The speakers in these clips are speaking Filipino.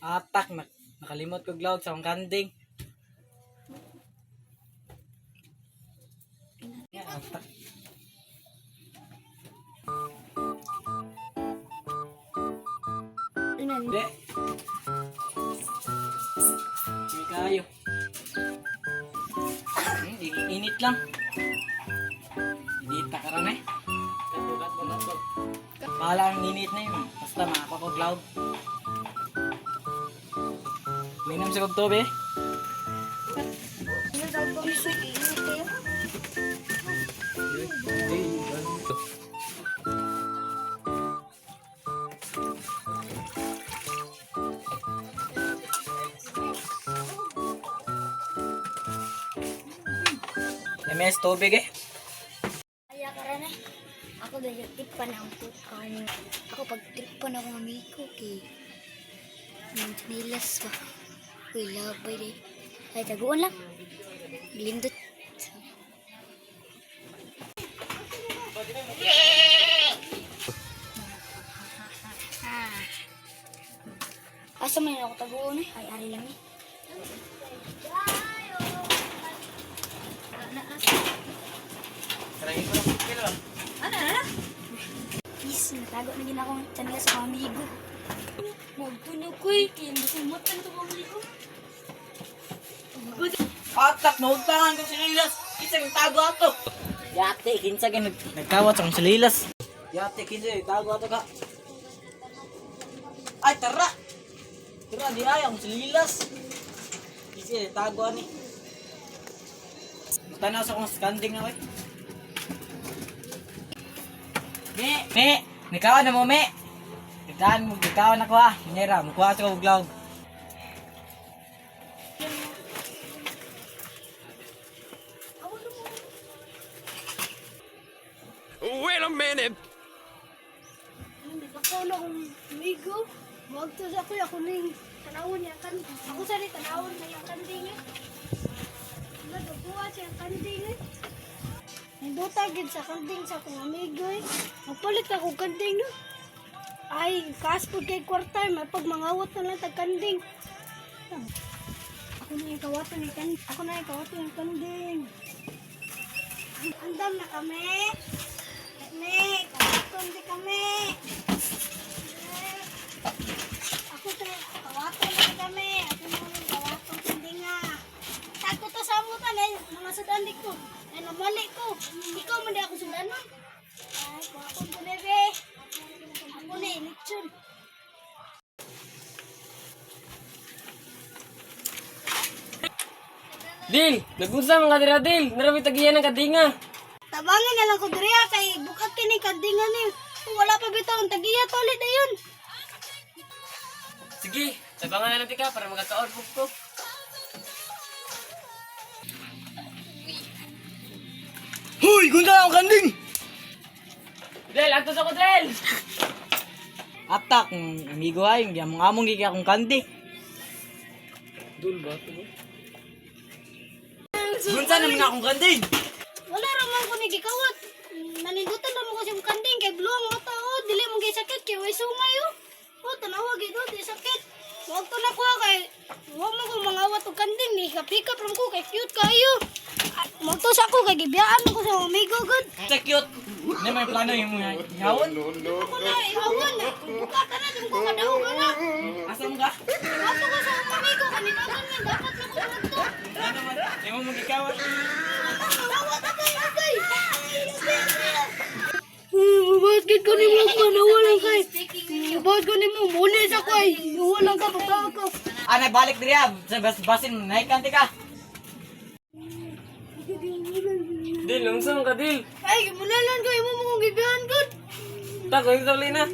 Atak, nakalimot ko cloud sa akong kanding. Atak. Hindi. Hindi kayo. Init lang. Init ka rin eh. Bahala ang init na yun. Basta makapapag-cloud. Minam sa kagtobe. May tubig eh. Kaya karan eh. Ako dahil tipan ang pukan. Ako pag tipan ako ng amigo kay nilas pa. Uy, labay deh. Ay, taguan lang. Lindot. Asa man ako taguan eh. Ay, ari lang eh. Ano? Please, natago na din ako tiyan nga sa mga amigo. Magtunog ko eh, kaya hindi ko matan ito mga amigo. Atak, nauntangan ko si Lilas. Kinsa yung tago ato. Yate, kinsa ka nagkawat sa si Lilas. Yate, kinsa yung tago ato ka. Ay, tara! Tara, di ay, ang si Lilas. Kinsa yung tago ani. Tanaw sa kong standing na eh. Me! Nikawan na mo, me! Nikawan ako ah. Hinera, mukuha sa kong Wait a minute! Ako na kong amigo. Huwag to sa ako na yung tanawon niya. Ako sa rin tanawon na yung kanding eh. Nagbubuha siya yung kanding eh. Nandutagin sa kanding sa akong amigo eh. Magpalit ako kanding no. Ay, kaspod kay kwarta eh. May pagmangawat na lang tag-kanding. Ako na yung kawatan ng kanding. Ako na yung kawatan ng kanding. Andam na kami. Ne, kawaton di kami. Ako sa kawaton di kami. Ako na yung kawaton kanding nga. Tago to sa amutan eh. Mga sudan ko. Ay, namali ko. Ikaw man di ako sundanon. Ay, kawaton ko nebe. Ako na, lechon. Dil, nag-unsa mga dira Dil, narami tagiyan ng kadinga. Tabangan na lang ko diriya kay bukat kini kadingan ni. Wala pa bitaw ang tagiya tolit dayon. Sige, tabangan na lang tika para magkakaon pukpuk. Hoy! Gunda ang kanding! Del, agto sa ko Del! Atak, amigo ay, hindi among among gigi akong kandi. Dul ba ito ba? Gunsa naman akong kanding! Wala raman ko ni gikawat. Nanindutan naman ko siyang kanding kay bluang mata o dili mo kay sakit kay way sungay o. O tanawa gid o di sakit. Wag to na ko kay wag mo ko mangawat og kanding ni kapika from ko kay cute kayo. Moto sa ko kay gibiyaan ko sa amigo gud. Sa cute! Hindi may plano yung mga ihawon? Ako na ihawan. Buka ka na dum ko kadaw ka na. Asam ka? Ato ko sa amigo kanina man dapat na ko dito. Ano man? Hindi mo magikawat. Mangawat agay agay. Basket ko ni mo nawalan kay. Basket ko ni mo muli sa kay. Nawalan ka pagtawag ko. Anay, balik diri ah. Basin, naikanti ka. Dil, unsa man ka Dil? Ay, mulalan ko imo mo kong gibihan gud. Tako, yung tawli na.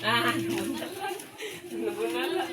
Ah, nabunala.